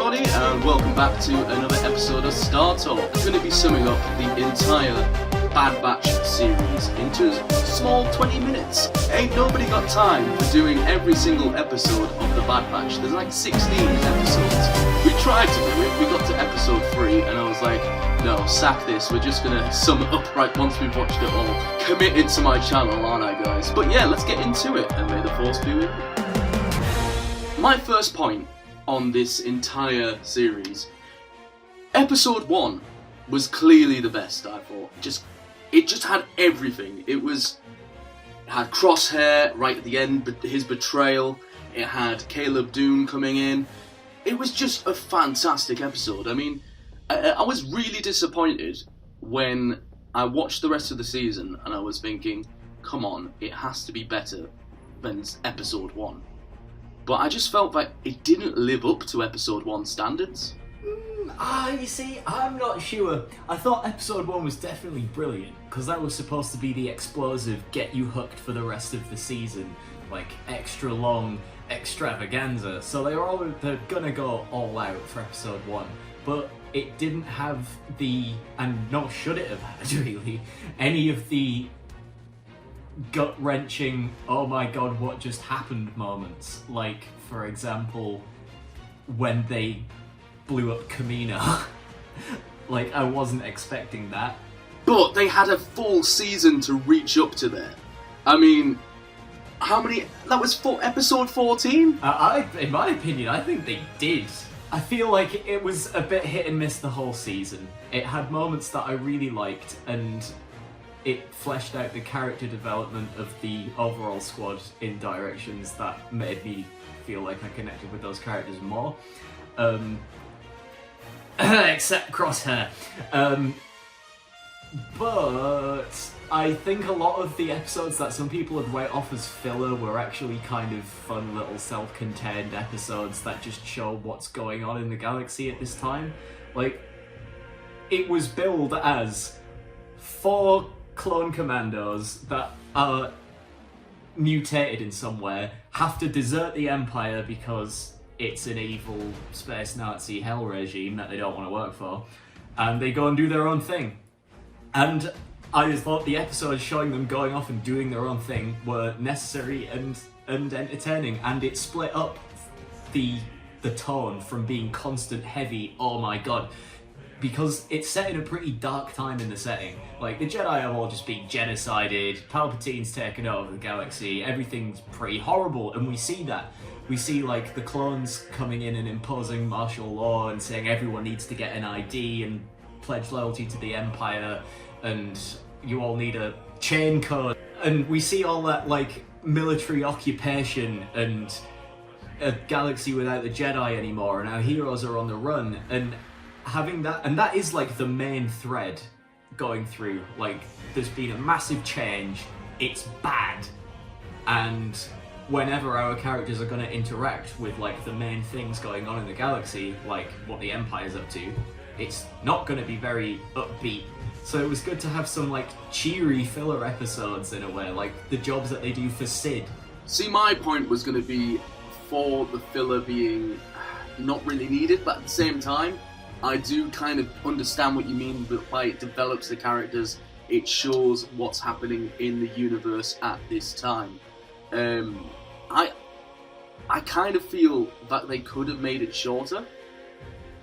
everybody, and welcome back to another episode of Star Talk. I'm going to be summing up the entire Bad Batch series into a small 20 minutes. Ain't nobody got time for doing every single episode of the Bad Batch. There's like 16 episodes. We tried to do it, we got to episode 3, and I was like, no, sack this, we're just going to sum it up right once we've watched it all. Committed to my channel, aren't I, guys? But yeah, let's get into it, and may the Force be with you. My first point on this entire series, episode 1 was clearly the best, I thought. It just had everything. It had Crosshair right at the end, but his betrayal. It had Caleb Dune coming in. It was just a fantastic episode. I mean, I was really disappointed when I watched the rest of the season and I was thinking, come on, it has to be better than episode 1. But I just felt like it didn't live up to episode 1 standards. You see, I'm not sure. I thought episode 1 was definitely brilliant, because that was supposed to be the explosive, get you hooked for the rest of the season, like extra long extravaganza. So they're gonna go all out for episode 1. But it didn't have and nor should it have had really, any of the gut-wrenching, oh my god, what just happened moments. Like, for example, when they blew up Kamino. Like, I wasn't expecting that. But they had a full season to reach up to there. I mean, how many... That was episode 14? In my opinion, I think they did. I feel like it was a bit hit and miss the whole season. It had moments that I really liked, and it fleshed out the character development of the overall squad in directions that made me feel like I connected with those characters more. Except Crosshair. But I think a lot of the episodes that some people had written off as filler were actually kind of fun little self-contained episodes that just show what's going on in the galaxy at this time. Like, it was billed as 4 clone commandos that are mutated in some way have to desert the Empire because it's an evil space Nazi hell regime that they don't want to work for, and they go and do their own thing. And I just thought the episodes showing them going off and doing their own thing were necessary and entertaining, and it split up the tone from being constant heavy, oh my god, because it's set in a pretty dark time in the setting. Like, the Jedi have all just been genocided, Palpatine's taken over the galaxy, everything's pretty horrible, and we see that. We see, like, the clones coming in and imposing martial law and saying everyone needs to get an ID and pledge loyalty to the Empire, and you all need a chain code. And we see all that, like, military occupation and a galaxy without the Jedi anymore, and our heroes are on the run, and having that, and that is like the main thread going through. Like, there's been a massive change, it's bad, and whenever our characters are going to interact with like the main things going on in the galaxy, like what the Empire's up to, it's not going to be very upbeat. So it was good to have some like cheery filler episodes in a way, like the jobs that they do for Sid. See, my point was going to be for the filler being not really needed, but at the same time, I do kind of understand what you mean by it develops the characters, it shows what's happening in the universe at this time. I kind of feel that they could have made it shorter.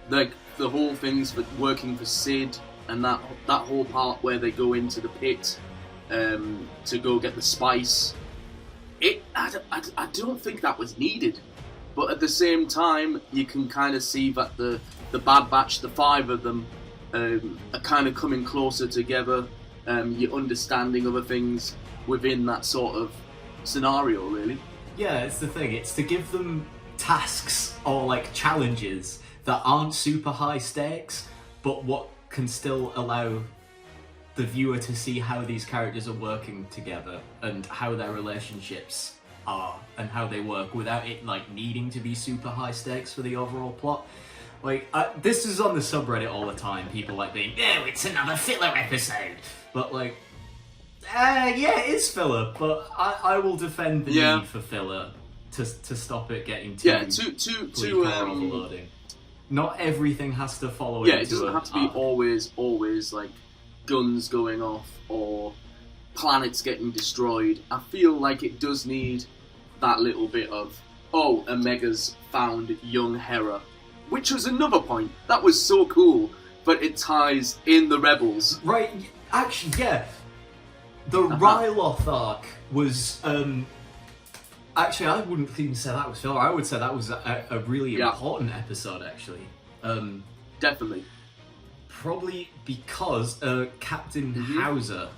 Like, the whole things for working for Sid, and that whole part where they go into the pit to go get the spice. I don't think that was needed. But at the same time, you can kind of see that the Bad Batch, the 5 of them, are kind of coming closer together. You're understanding other things within that sort of scenario, really. Yeah, it's the thing. It's to give them tasks or like challenges that aren't super high stakes, but what can still allow the viewer to see how these characters are working together and how their relationships are and how they work without it like needing to be super high stakes for the overall plot. Like, this is on the subreddit all the time, people like being, oh, it's another filler episode. But like, yeah, it is filler, but I will defend the need for filler to stop it getting too overloading. Not everything has to follow. Yeah, it doesn't have to be always like guns going off or planets getting destroyed. I feel like it does need that little bit of, oh, Omega's found young Hera, which was another point. That was so cool, but it ties in the Rebels. Right, actually, yeah. The Ryloth arc was, actually, I wouldn't even say that was filler. I would say that was a really important episode, actually. Definitely. Probably because Captain Hauser,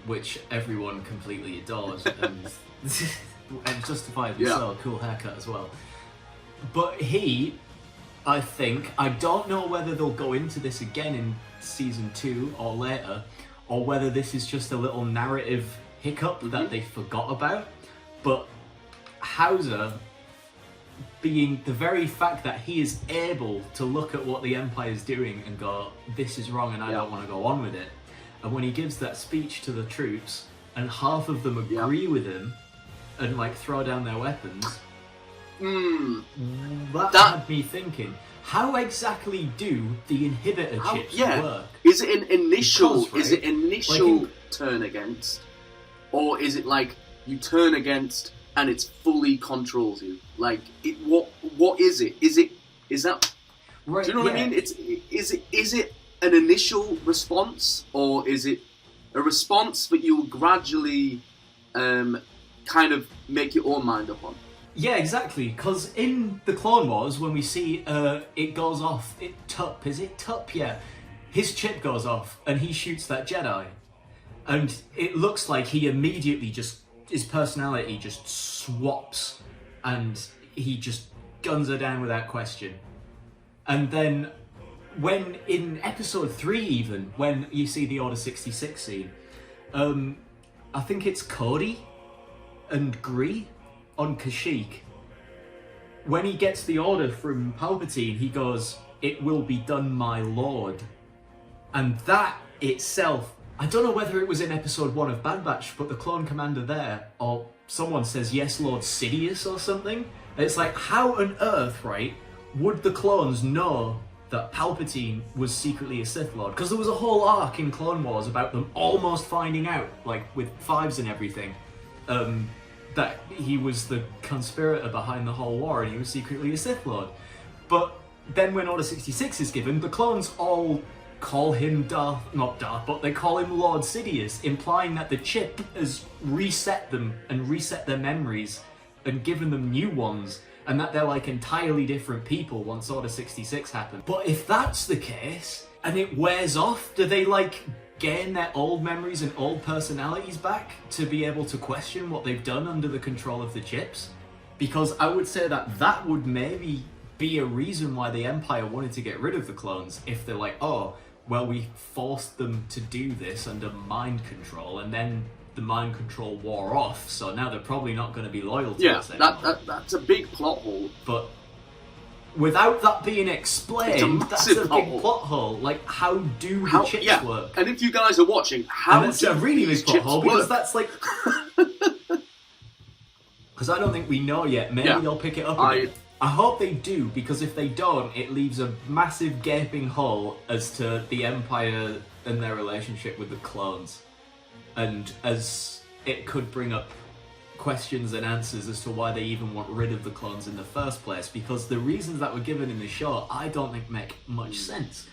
which everyone completely adores, and justifiably so, cool haircut as well. But he, I think, I don't know whether they'll go into this again in season 2 or later, or whether this is just a little narrative hiccup that they forgot about, but Hauser, being the very fact that he is able to look at what the Empire's doing and go, this is wrong and I don't want to go on with it, and when he gives that speech to the troops and half of them agree with him and like throw down their weapons, that had me thinking, how exactly do the inhibitor chips work? Is it an initial? Because, right, is it initial turn against, or is it like you turn against and it fully controls you? Like, what is it? Is that? Right, do you know what I mean? Is it an initial response, or is it a response that you'll gradually kind of make your own mind up on? Yeah, exactly, because in the Clone Wars, when we see it goes off, is it Tup? Yeah. His chip goes off, and he shoots that Jedi. And it looks like he immediately his personality just swaps, and he just guns her down without question. And then, when in episode 3 even, when you see the Order 66 scene, I think it's Cody and Gree on Kashyyyk. When he gets the order from Palpatine, he goes, "It will be done, my lord." And that itself, I don't know whether it was in episode 1 of Bad Batch, but the clone commander there, or someone says, "Yes, Lord Sidious," or something. And it's like, how on earth, right, would the clones know that Palpatine was secretly a Sith Lord? Because there was a whole arc in Clone Wars about them almost finding out, like with Fives and everything, that he was the conspirator behind the whole war and he was secretly a Sith Lord. But then when Order 66 is given, the clones all call him not Darth, but they call him Lord Sidious, implying that the chip has reset them and reset their memories and given them new ones, and that they're like entirely different people once Order 66 happened. But if that's the case, and it wears off, do they like gain their old memories and old personalities back to be able to question what they've done under the control of the chips? Because I would say that would maybe be a reason why the Empire wanted to get rid of the clones, if they're like, oh, well, we forced them to do this under mind control, and then the mind control wore off, so now they're probably not going to be loyal to us anymore. That's a big plot hole. But without that being explained, that's a big plot hole. Like, how do the chips work? And if you guys are watching, how that's do a really these big plot chips hole, work? because that's like... Because I don't think we know yet. Maybe they'll pick it up again. I hope they do, because if they don't, it leaves a massive gaping hole as to the Empire and their relationship with the clones. And as it could bring up questions and answers as to why they even want rid of the clones in the first place, because the reasons that were given in the show I don't think make much sense.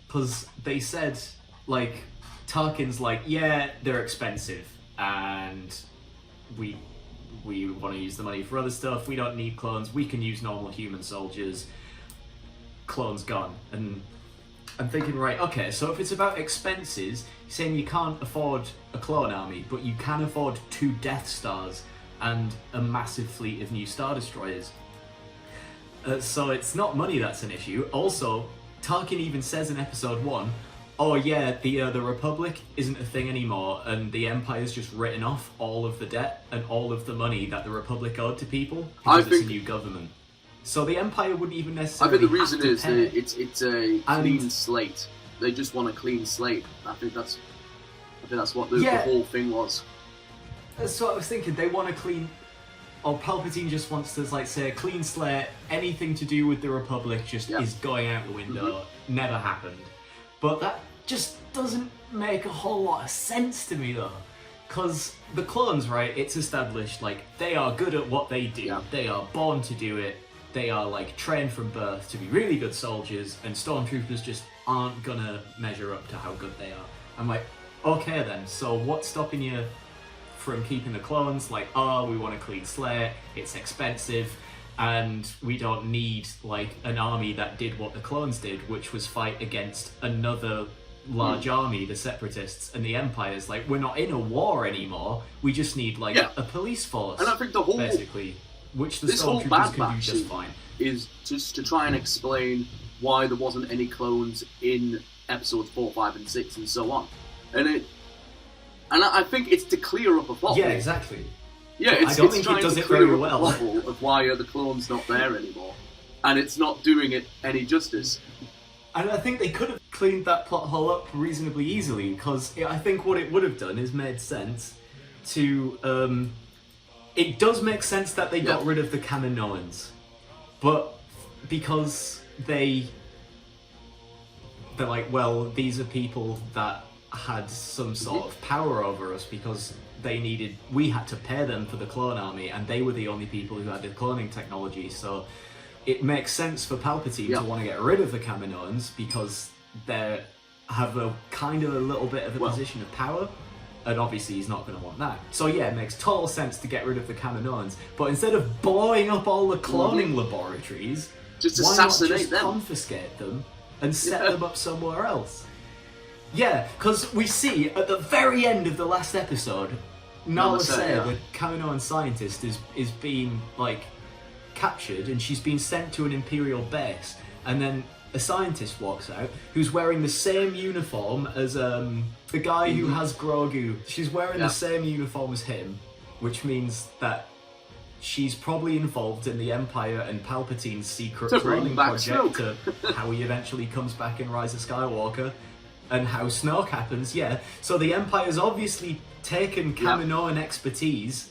Because they said, like, Tarkin's like, yeah, they're expensive and we want to use the money for other stuff, we don't need clones, we can use normal human soldiers, clones gone. And I'm thinking, right, okay, so if it's about expenses, you're saying you can't afford a clone army, but you can afford 2 Death Stars and a massive fleet of new Star Destroyers. So it's not money that's an issue. Also, Tarkin even says in episode 1, oh yeah, the Republic isn't a thing anymore, and the Empire's just written off all of the debt and all of the money that the Republic owed to people because it's a new government. So the Empire wouldn't even necessarily. I think the reason is that it's a clean slate. They just want a clean slate. I think that's what the whole thing was. That's what I was thinking. They want a clean. or Palpatine just wants to, like, say, clean slate, anything to do with the Republic just is going out the window, never happened. But that just doesn't make a whole lot of sense to me, though. Because the clones, right, it's established, like, they are good at what they do, they are born to do it, they are, like, trained from birth to be really good soldiers, and stormtroopers just aren't gonna measure up to how good they are. I'm like, okay then, so what's stopping you from keeping the clones? Like, oh, we want a clean slate, it's expensive, and we don't need, like, an army that did what the clones did, which was fight against another large army, the Separatists and the Empire's. Like, we're not in a war anymore, we just need, like, a police force, and I think the whole, basically, which the this whole stormtroopers Bad can do Batch just fine. Is just to try and explain why there wasn't any clones in episodes 4, 5, and 6, and so on. And I think it's to clear up a plot. Yeah, exactly. Yeah, I don't think it does it very well. Of why are the clones not there anymore, and it's not doing it any justice. And I think they could have cleaned that plot hole up reasonably easily, because I think what it would have done is made sense to. It does make sense that they got rid of the Kaminoans, but because they're like, well, these are people that had some sort of power over us because we had to pay them for the clone army, and they were the only people who had the cloning technology, so it makes sense for Palpatine to want to get rid of the Kaminoans because they have a kind of a little bit of a position of power, and obviously he's not going to want that. So yeah, it makes total sense to get rid of the Kaminoans, but instead of blowing up all the cloning laboratories, just why not assassinate just them, confiscate them, and set them up somewhere else? Yeah, because we see at the very end of the last episode, Nala Se, the Kaminoan scientist, is being, like, captured, and she's been sent to an Imperial base, and then a scientist walks out who's wearing the same uniform as the guy who has Grogu. She's wearing the same uniform as him, which means that she's probably involved in the Empire and Palpatine's secret cloning project to how he eventually comes back in Rise of Skywalker, and how Snoke happens, So the Empire's obviously taken Kaminoan expertise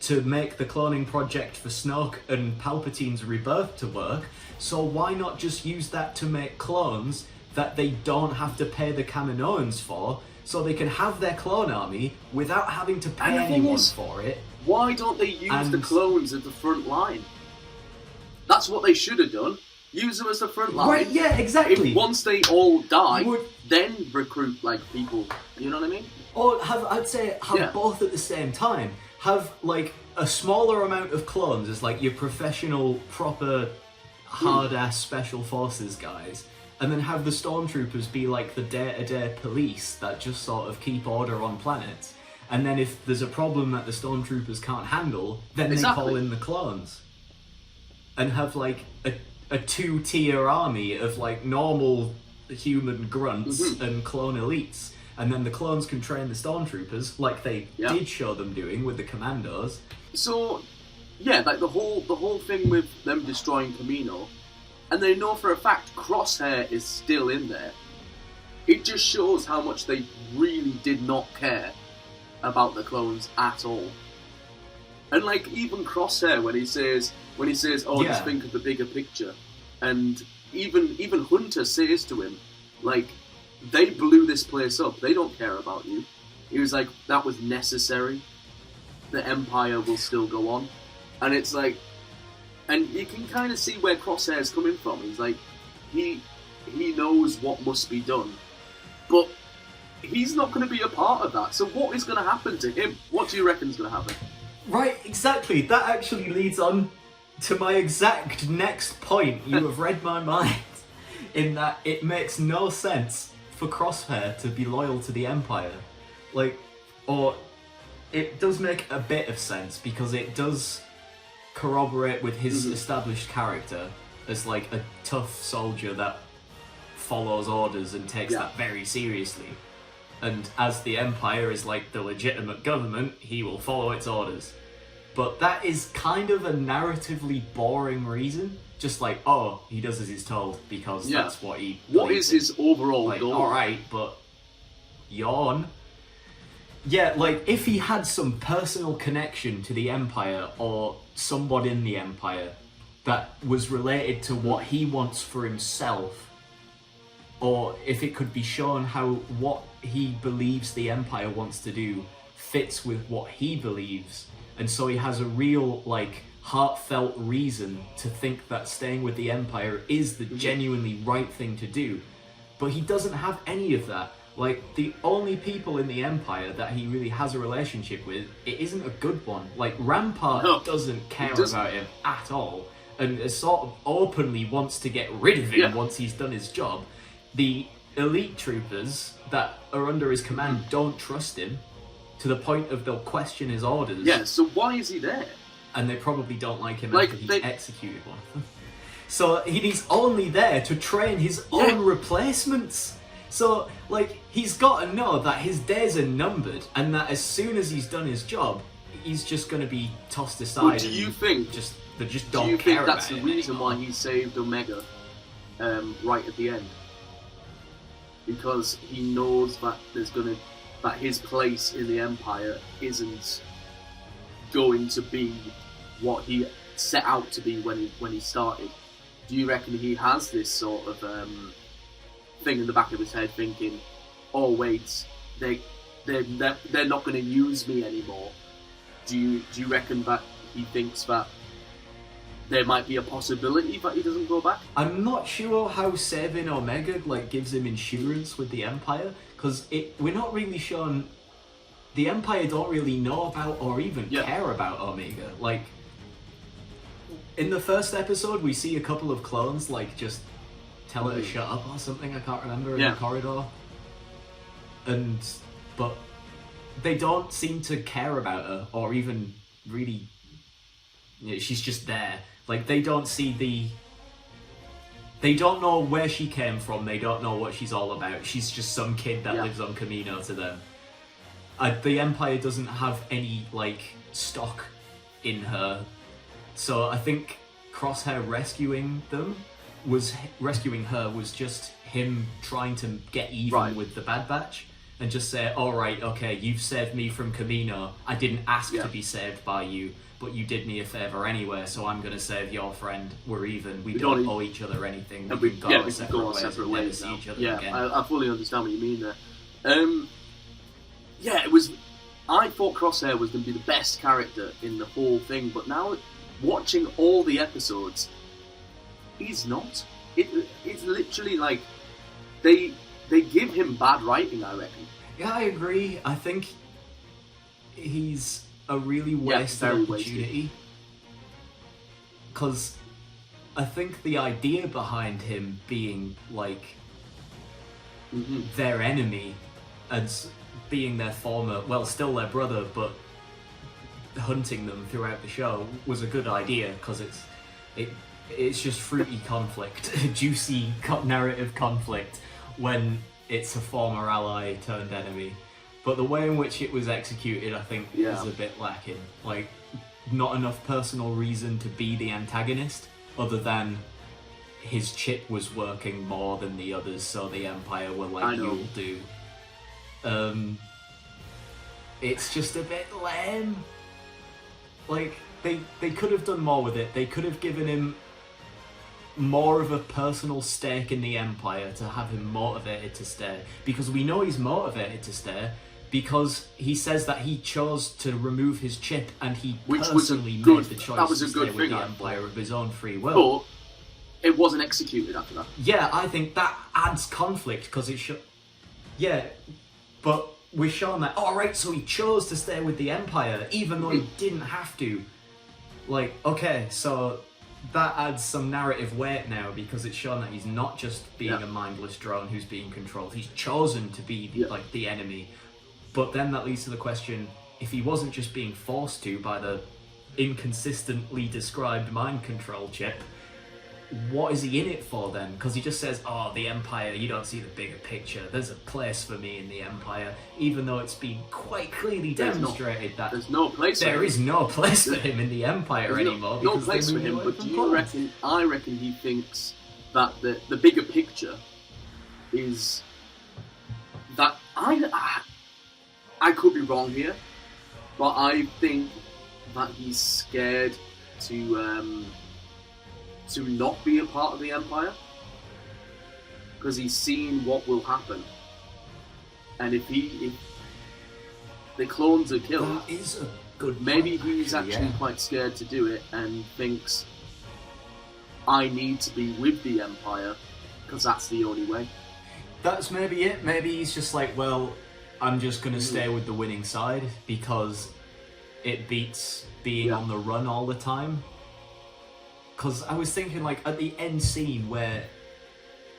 to make the cloning project for Snoke and Palpatine's rebirth to work, so why not just use that to make clones that they don't have to pay the Kaminoans for, so they can have their clone army without having to pay anyone for it? Why don't they use the clones at the front line? That's what they should have done. Use them as the front line. Right, yeah, exactly. Once they all die, then recruit, like, people. You know what I mean? Or I'd say have both at the same time. Have, like, a smaller amount of clones as, like, your professional, proper, hard-ass special forces guys, and then have the stormtroopers be, like, the day-to-day police that just sort of keep order on planets. And then if there's a problem that the stormtroopers can't handle, then they call in the clones. And have, like, a two-tier army of, like, normal human grunts and clone elites. And then the clones can train the stormtroopers, like they did show them doing with the commandos. So, yeah, like the whole thing with them destroying Kamino, and they know for a fact Crosshair is still in there. It just shows how much they really did not care about the clones at all. And, like, even Crosshair, when he says, "Oh, just think of the bigger picture," and even Hunter says to him, like, they blew this place up. They don't care about you. He was like, that was necessary. The Empire will still go on. And it's like, and you can kind of see where Crosshair's coming from. He's like, he knows what must be done. But he's not going to be a part of that. So what is going to happen to him? What do you reckon is going to happen? Right, exactly. That actually leads on to my exact next point. You have read my mind. In that it makes no sense for Crosshair to be loyal to the Empire. Like, or it does make a bit of sense because it does corroborate with his established character as, like, a tough soldier that follows orders and takes that very seriously. And as the Empire is, like, the legitimate government, he will follow its orders. But that is kind of a narratively boring reason. Just like, oh, he does as he's told because that's what he... What is his overall goal? Alright, but... Yawn. Yeah, like, if he had some personal connection to the Empire, or someone in the Empire, that was related to what he wants for himself, or if it could be shown how what he believes the Empire wants to do fits with what he believes, and so he has a real, like, heartfelt reason to think that staying with the Empire is the genuinely right thing to do. But he doesn't have any of that. Like, the only people in the Empire that he really has a relationship with, it isn't a good one. Like, Rampart doesn't care about him at all, and sort of openly wants to get rid of him once he's done his job. The elite troopers that are under his command don't trust him, to the point of they'll question his orders. Yeah, so why is he there? And they probably don't like him after he executed one of them. So he's only there to train his own replacements. So, like, he's got to know that his days are numbered, and that as soon as he's done his job, he's just going to be tossed aside. Well, do you think? They just don't care about him. Do you think that's the reason anymore. why he saved Omega right at the end? Because he knows that that his place in the Empire isn't going to be what he set out to be when he started. Do you reckon he has this sort of thing in the back of his head, thinking, "Oh wait, they're not going to use me anymore"? Do you reckon that he thinks that there might be a possibility that he doesn't go back? I'm not sure how saving Omega gives him insurance with the Empire, because we're not really shown. The Empire don't really know about or even care about Omega. Like, in the first episode, we see a couple of clones just tell her to shut up or something. I can't remember in the corridor. But they don't seem to care about her or even really. She's just there. Like, they don't see they don't know where she came from. They don't know what she's all about. She's just some kid that lives on Camino to them. The Empire doesn't have any stock in her, so I think Crosshair rescuing her was just him trying to get even with the Bad Batch and just say, "All right, okay, you've saved me from Camino. I didn't ask to be saved by you, but you did me a favor anyway, so I'm gonna save your friend. We're even. We don't owe each other anything. We can go our separate ways. Never see each other again." I fully understand what you mean there. It was. I thought Crosshair was going to be the best character in the whole thing, but now, watching all the episodes, he's not. It's literally like they give him bad writing, I reckon. Yeah, I agree. I think he's a really wasted opportunity. Because I think the idea behind him being their enemy and being their former, still their brother, but hunting them throughout the show was a good idea, because it's just fruity conflict, juicy narrative conflict when it's a former ally turned enemy. But the way in which it was executed, I think, is a bit lacking. Not enough personal reason to be the antagonist, other than his chip was working more than the others, so the Empire were you'll do. It's just a bit lame. They could have done more with it. They could have given him more of a personal stake in the Empire to have him motivated to stay. Because we know he's motivated to stay, because he says that he chose to remove his chip and he personally made the choice to stay with the Empire of his own free will. But it wasn't executed after that. Yeah, I think that adds conflict, because it should... Yeah, but we're shown that, alright, so he chose to stay with the Empire, even though he didn't have to. Okay, so that adds some narrative weight now, because it's shown that he's not just being a mindless drone who's being controlled. He's chosen to be the enemy. But then that leads to the question, if he wasn't just being forced to by the inconsistently described mind control chip, what is he in it for then? Because he just says, "Oh, the Empire, you don't see the bigger picture. There's a place for me in the Empire," even though it's been quite clearly demonstrated that there's no place. There is no place for him in the Empire anymore. No place for him. But do you reckon? I reckon he thinks that the bigger picture is that I I could be wrong here, but I think that he's scared to not be a part of the Empire, because he's seen what will happen, and if the clones are killed, that is a good maybe point, he's actually quite scared to do it and thinks, I need to be with the Empire because that's the only way. That's maybe it. Maybe he's just like, well, I'm just going to stay with the winning side because it beats being on the run all the time. Because I was thinking, like, at the end scene where...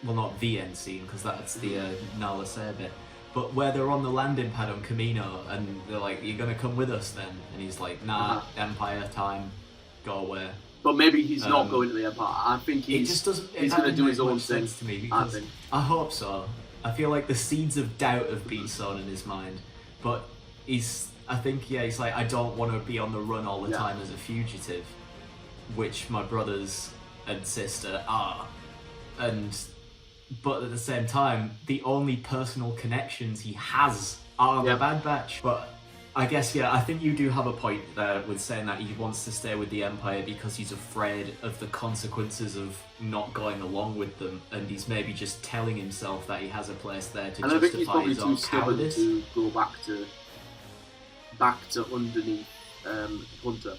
Well, not the end scene, because that's the ANAYLSIS bit. But where they're on the landing pad on Camino, and they're like, you're going to come with us then? And he's like, nah, Empire time, go away. But maybe he's not going to the Empire. I think he's going to do his own thing. To me, because I hope so. I feel like the seeds of doubt have been sown in his mind. But he's like, I don't want to be on the run all the time as a fugitive, which my brothers and sister are. But at the same time, the only personal connections he has are the Bad Batch. But I guess, I think you do have a point there with saying that he wants to stay with the Empire because he's afraid of the consequences of not going along with them, and he's maybe just telling himself that he has a place there to justify his own cowardice. And I think he's probably too stubborn to go back to underneath Hunter.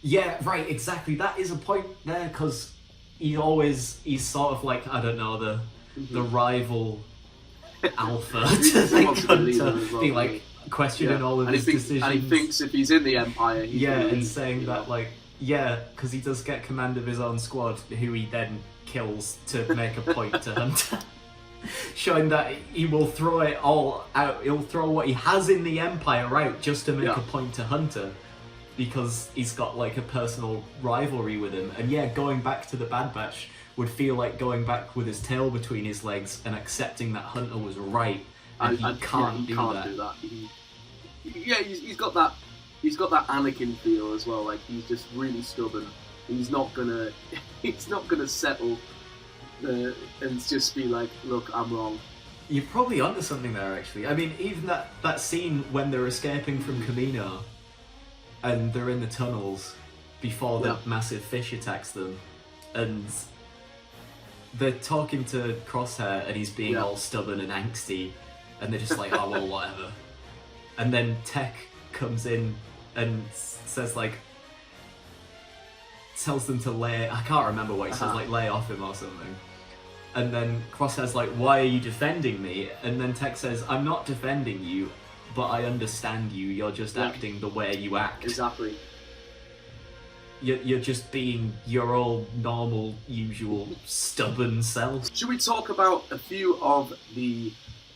Yeah, right, exactly. That is a point there, because he's sort of like, I don't know, the rival alpha to like Hunter, being like questioning all of his decisions. And he thinks if he's in the Empire, he's and saying that, like, because he does get command of his own squad, who he then kills to make a point to Hunter. Showing that he will throw it all out, he'll throw what he has in the Empire out just to make a point to Hunter, because he's got like a personal rivalry with him. And going back to the Bad Batch would feel like going back with his tail between his legs and accepting that Hunter was right, and he can't do that. He's got that Anakin feel as well. Like, he's just really stubborn. He's not gonna settle and just be like, look, I'm wrong. You're probably onto something there, actually. I mean, even that scene when they're escaping from Camino and they're in the tunnels before the massive fish attacks them, and they're talking to Crosshair and he's being all stubborn and angsty, and they're just like, oh, well, whatever. And then Tech comes in and says, like, tells them to I can't remember what he says, like, lay off him or something. And then Crosshair's like, why are you defending me? And then Tech says, I'm not defending you, but I understand you. You're just acting the way you act. Exactly. You're just being your old, normal, usual, stubborn self. Should we talk about a few of the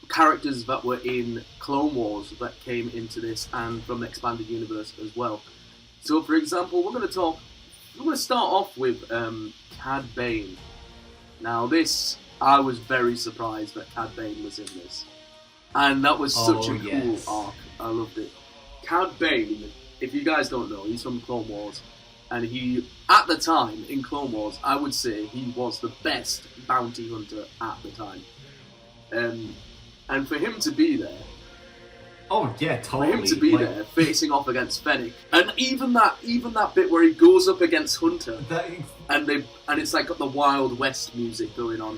characters that were in Clone Wars that came into this, and from the expanded universe as well? So, for example, we're going to start off with Cad Bane. Now, I was very surprised that Cad Bane was in this, and that was such a cool arc. I loved it. Cad Bane, if you guys don't know, he's from Clone Wars. And he, at the time, in Clone Wars, I would say he was the best bounty hunter at the time. And for him to be there... Oh, yeah, totally. For him to be there, facing off against Fennec. And even that bit where he goes up against Hunter, and it's like got the Wild West music going on.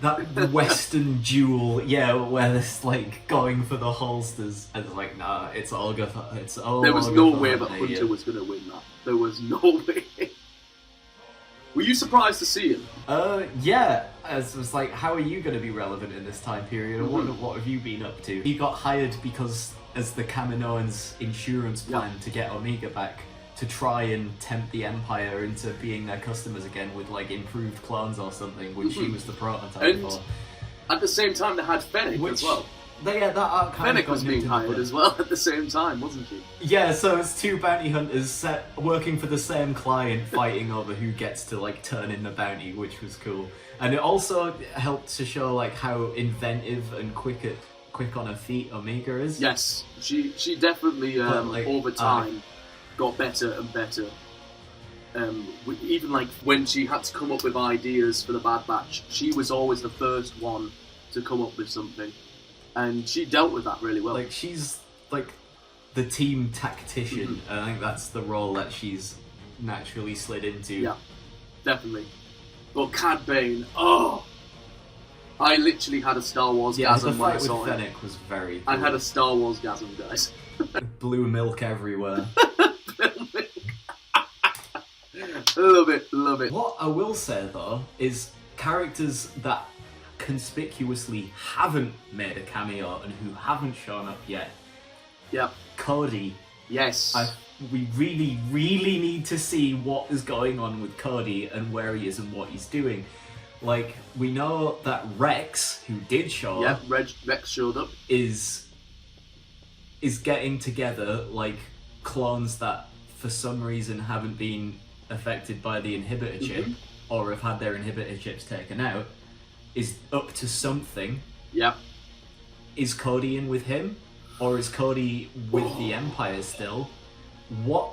That Western duel, where it's like going for the holsters, and it's like, nah, it's all good. There was no way that Hunter was going to win that. There was no way. Were you surprised to see him? Yeah. As was like, how are you going to be relevant in this time period? What have you been up to? He got hired because as the Kaminoans' insurance plan to get Omega back, to try and tempt the Empire into being their customers again with like improved clones or something, which he was the prototype for. At the same time, they had Fennec as well. That arc Fennec was being hired as well at the same time, wasn't she? Yeah, so it's two bounty hunters working for the same client, fighting over who gets to like turn in the bounty, which was cool. And it also helped to show like how inventive and quick on her feet Omega is. Yes, she definitely over time got better and better. Even like when she had to come up with ideas for the Bad Batch, she was always the first one to come up with something. and she dealt with that really well. Like, she's like the team tactician, and I think that's the role that she's naturally slid into. Yeah, definitely. But Cad Bane, oh, I literally had a Star Wars gasm when I saw the fight it. with Fennec was very I cool. had a Star Wars gasm, guys. Blue milk everywhere. Love it, love it. What I will say though is characters that conspicuously haven't made a cameo and who haven't shown up yet. Yep. Cody. Yes. We really, really need to see what is going on with Cody and where he is and what he's doing. Like, we know that Rex, who did show up, Rex showed up, is getting together like clones that for some reason haven't been affected by the inhibitor chip or have had their inhibitor chips taken out, is up to something. Yep. Is Cody in with him? Or is Cody with the Empire still? What?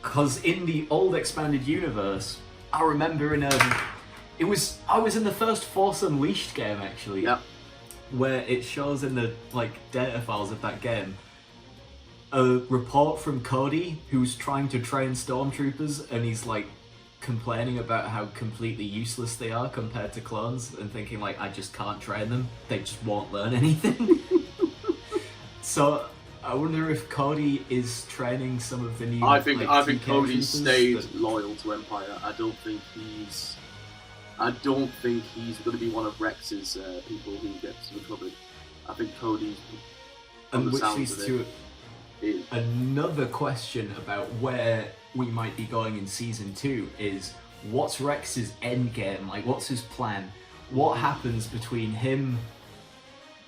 Because in the old expanded universe, I remember in I was in the first Force Unleashed game actually. Yep. Where it shows in the data files of that game a report from Cody who's trying to train stormtroopers, and he's like complaining about how completely useless they are compared to clones, and thinking like, I just can't train them, they just won't learn anything. So I wonder if Cody is training some of the new. I think TK Cody troopers stayed loyal to Empire. I don't think he's going to be one of Rex's people who gets recovered. I think Cody's. And which leads to another question about where we might be going in season 2 is, what's Rex's end game? Like, what's his plan? What happens between him,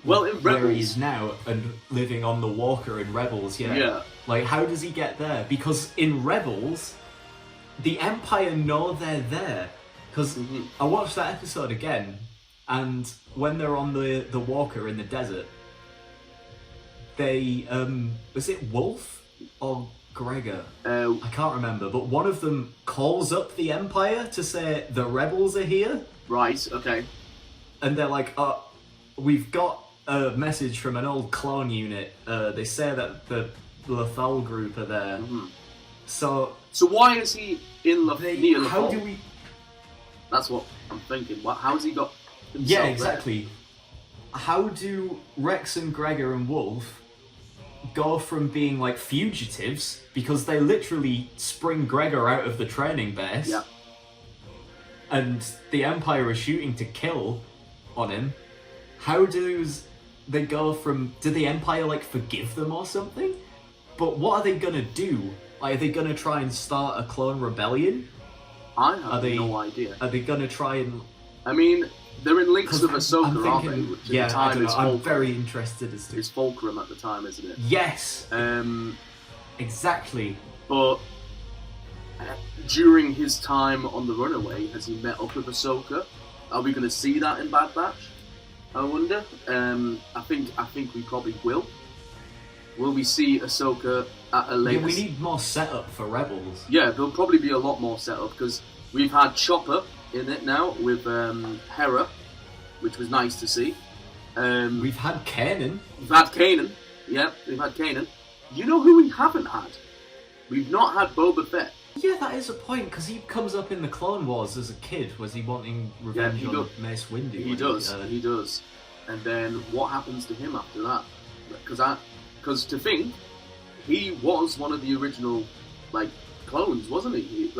well, in where Rebels, he is now, and living on the Walker in Rebels? Yeah. Like, how does he get there? Because in Rebels, the Empire know they're there. Because I watched that episode again, and when they're on the Walker in the desert, they was it Wolf or Gregor? I can't remember, but one of them calls up the Empire to say the rebels are here. Right. Okay. And they're like, we've got a message from an old clone unit. They say that the Lothal group are there. So why is he in near Lothal? How do we? That's what I'm thinking. How's he got himself Yeah, exactly. How do Rex and Gregor and Wolf go from being like fugitives, because they literally spring Gregor out of the training base, and the Empire is shooting to kill on him? How do they go from... Do the Empire like forgive them or something? But what are they gonna do? Like, are they gonna try and start a clone rebellion? I have no idea. Are they gonna try and... I mean, they're in links with Ahsoka, aren't they? Thinking, Which at the time is I'm very interested as to... It's Fulcrum at the time, isn't it? Yes! Exactly. But during his time on the Runaway, has he met up with Ahsoka? Are we going to see that in Bad Batch? I wonder. I think we probably will. Will we see Ahsoka at a later... Yeah, we need more setup for Rebels. Yeah, there'll probably be a lot more setup, because we've had Chopper in it now with Hera, which was nice to see. We've had Kanan. We've had Kanan. Yeah, we've had Kanan. You know who we haven't had? We've not had Boba Fett. Yeah, that is a point, because he comes up in the Clone Wars as a kid. Was he wanting revenge on Mace Windu? He does. And then what happens to him after that? Because to think, he was one of the original, clones, wasn't he?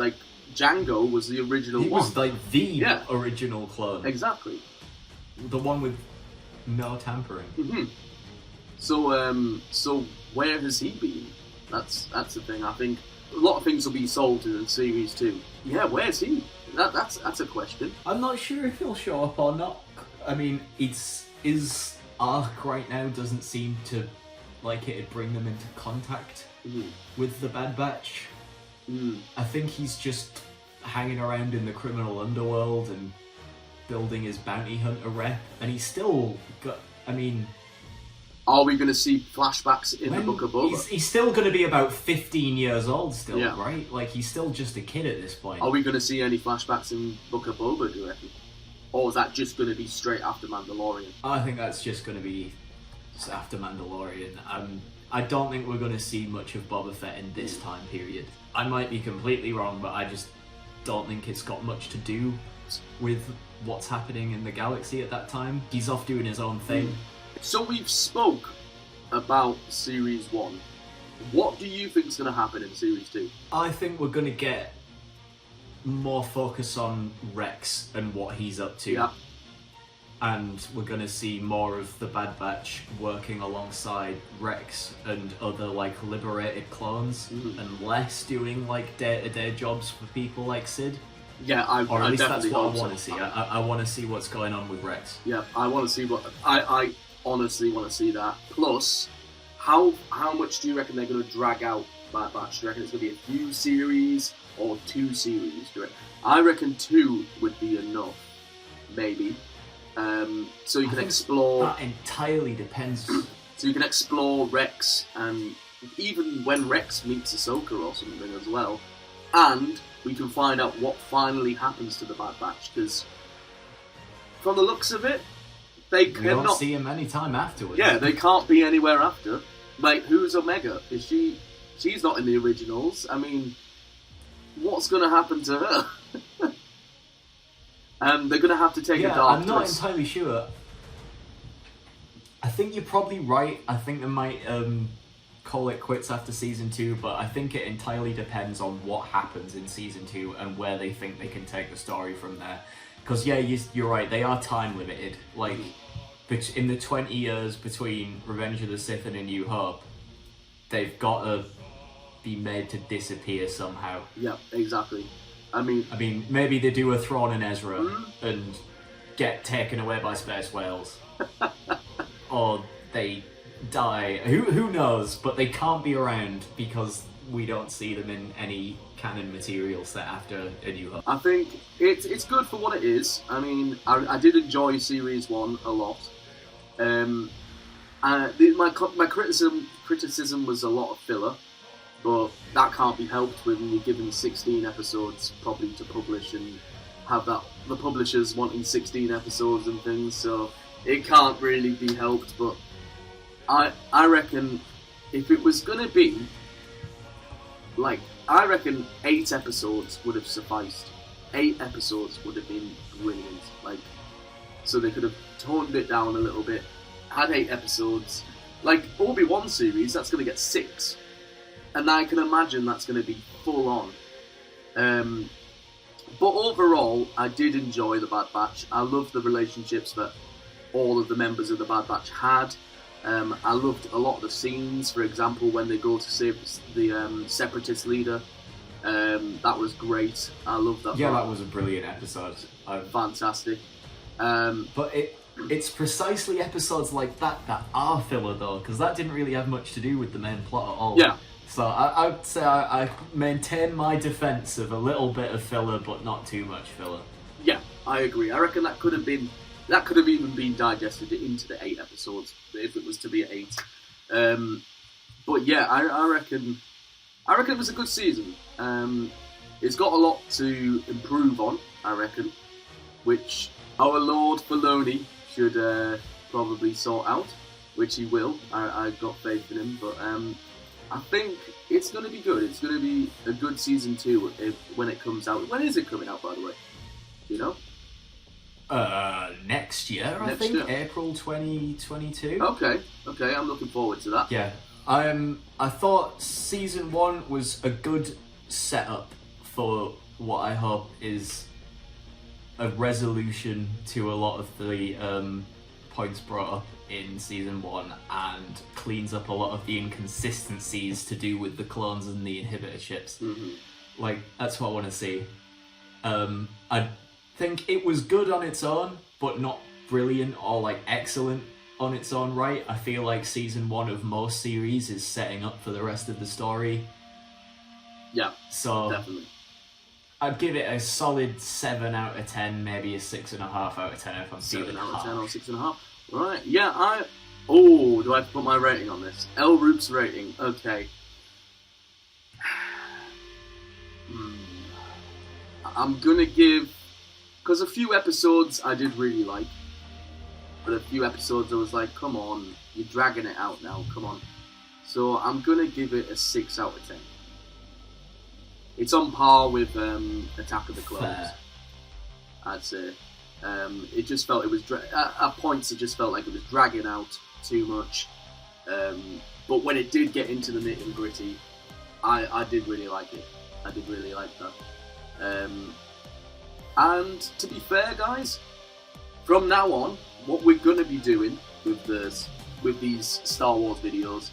Django was the original one. He was, the original clone. Exactly. The one with no tampering. Mm-hmm. So where has he been? That's the thing. I think a lot of things will be sold in Series 2. Yeah, where's he? That's a question. I'm not sure if he'll show up or not. I mean, his arc right now doesn't seem to it'd bring them into contact with the Bad Batch. I think he's just hanging around in the criminal underworld and building his bounty hunter rep, and he's still got... I mean... Are we going to see flashbacks in the Book of Boba? He's still going to be about 15 years old still, yeah. Right? He's still just a kid at this point. Are we going to see any flashbacks in Book of Boba, do you reckon? Or is that just going to be straight after Mandalorian? I think that's just going to be after Mandalorian. I don't think we're going to see much of Boba Fett in this time period. I might be completely wrong, but I just don't think it's got much to do with what's happening in the galaxy at that time. He's off doing his own thing. So we've spoke about Series 1. What do you think is going to happen in Series 2? I think we're going to get more focus on Rex and what he's up to. Yeah. And we're going to see more of the Bad Batch working alongside Rex and other, like, liberated clones, and less doing, like, day-to-day jobs for people like Sid. Yeah, or at least definitely that's what hope I want to see. I want to see what's going on with Rex. Yeah, I want to see what... I honestly want to see that. Plus, how much do you reckon they're going to drag out Bad Batch? Do you reckon it's going to be a few series or 2 series? Do you reckon? I reckon 2 would be enough, maybe. So you can explore... That entirely depends. So you can explore Rex, and even when Rex meets Ahsoka or something as well. And we can find out what finally happens to the Bad Batch, because from the looks of it, they cannot... We don't see him any time afterwards. Yeah, they can't be anywhere after. Like, who's Omega? Is she... She's not in the originals. I mean, what's going to happen to her? They're going to have to take a dark I'm not twist. entirely sure. I think you're probably right. I think they might call it quits after Season 2, but I think it entirely depends on what happens in Season 2 and where they think they can take the story from there. Because, yeah, you're right, they are time limited. Like, in the 20 years between Revenge of the Sith and A New Hope, they've got to be made to disappear somehow. Yeah, exactly. I mean, maybe they do a Thrawn and Ezra and get taken away by space whales. Or they die. Who knows? But they can't be around because we don't see them in any canon material set after A New Hope. I think it's good for what it is. I mean, I did enjoy Series 1 a lot. My criticism was a lot of filler. But that can't be helped when you're given 16 episodes probably to publish and have that the publishers wanting 16 episodes and things, so it can't really be helped. But I reckon if it was gonna be like, I reckon 8 episodes would have sufficed. 8 episodes would have been brilliant. Like, so they could have toned it down a little bit, had 8 episodes. Like Obi-Wan series, that's gonna get 6. And I can imagine that's going to be full on. But overall, I did enjoy the Bad Batch. I loved the relationships that all of the members of the Bad Batch had. I loved a lot of the scenes. For example, when they go to save the Separatist leader. That was great. I loved that. Yeah, part. that was a brilliant episode. Fantastic. But it's precisely episodes like that are filler, though, because that didn't really have much to do with the main plot at all. Yeah. So I'd say I maintain my defence of a little bit of filler, but not too much filler. Yeah, I agree. I reckon that could have even been digested into the 8 episodes if it was to be 8. But yeah, I reckon it was a good season. It's got a lot to improve on, I reckon, which our Lord Filoni should probably sort out, which he will. I've got faith in him, but I think it's going to be good. It's going to be a good season 2 when it comes out. When is it coming out, by the way? Do you know? Next year, I Next think. year. April 2022. Okay, I'm looking forward to that. Yeah. I thought Season 1 was a good setup for what I hope is a resolution to a lot of the points brought up in Season 1 and cleans up a lot of the inconsistencies to do with the clones and the inhibitor ships. Mm-hmm. Like, that's what I want to see. I think it was good on its own, but not brilliant or, like, excellent on its own right. I feel like Season 1 of most series is setting up for the rest of the story. Yeah, so definitely. I'd give it a solid 7 out of 10, maybe a 6.5 out of 10 if I'm 7 feeling out of harsh. 10 or 6.5. Right, yeah, do I have to put my rating on this? El Roop's rating, okay. I'm gonna give because a few episodes I did really like, but a few episodes I was like, come on, you're dragging it out now, come on. So I'm gonna give it a 6 out of 10. It's on par with Attack of the Clones, Fair. I'd say. It just felt it was at points it just felt like it was dragging out too much. But when it did get into the nitty and gritty, I did really like it. I did really like that. And to be fair, guys, from now on, what we're gonna be doing with these Star Wars videos,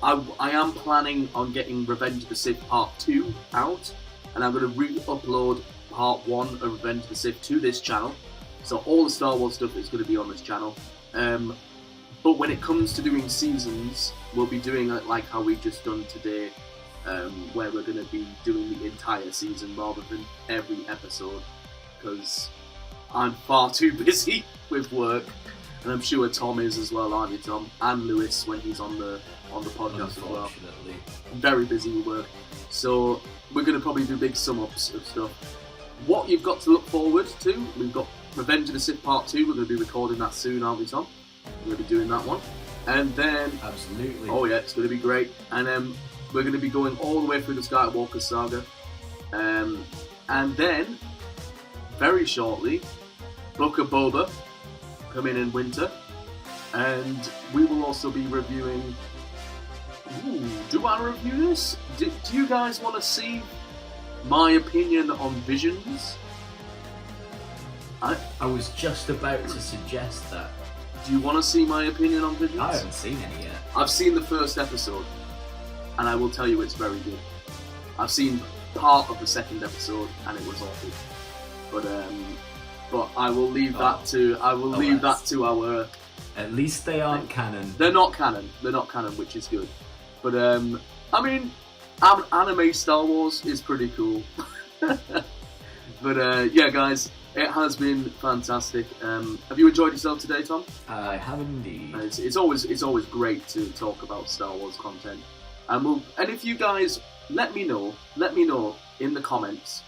I am planning on getting Revenge of the Sith Part 2 out, and I'm gonna re-upload Part 1 of Revenge of the Sith to this channel. So all the Star Wars stuff is gonna be on this channel. But when it comes to doing seasons, we'll be doing it like how we've just done today, where we're going to be doing the entire season rather than every episode, because I'm far too busy with work, and I'm sure Tom is as well, aren't you, Tom? And Lewis when he's on the podcast as well. Unfortunately. Very busy with work, so we're going to probably do big sum-ups of stuff. What you've got to look forward to, we've got Revenge of the Sith Part 2, we're going to be recording that soon, aren't we, Tom? We're going to be doing that one. And then... Absolutely. Oh yeah, it's going to be great. And then we're going to be going all the way through the Skywalker saga. And then, very shortly, Book of Boba coming in winter. And we will also be reviewing... Ooh, do I review this? Do you guys want to see my opinion on Visions? I was just about to suggest that. Do you want to see my opinion on Visions? I haven't seen any yet. I've seen the first episode, and I will tell you it's very good. I've seen part of the second episode, and it was awful. But I will leave that to our. At least they aren't canon. They're not canon. They're not canon, which is good. But I mean, anime Star Wars is pretty cool. But yeah, guys. It has been fantastic. Have you enjoyed yourself today, Tom? I have indeed. It's always great to talk about Star Wars content. And if you guys let me know in the comments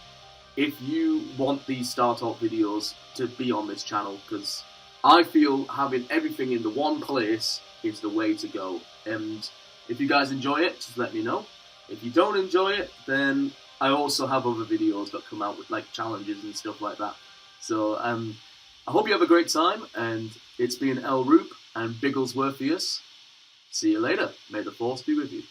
if you want these Star Talk videos to be on this channel, because I feel having everything in the one place is the way to go. And if you guys enjoy it, just let me know. If you don't enjoy it, then I also have other videos that come out with like challenges and stuff like that. So I hope you have a great time, and it's been El Roop and Bigglesworthius. See you later. May the Force be with you.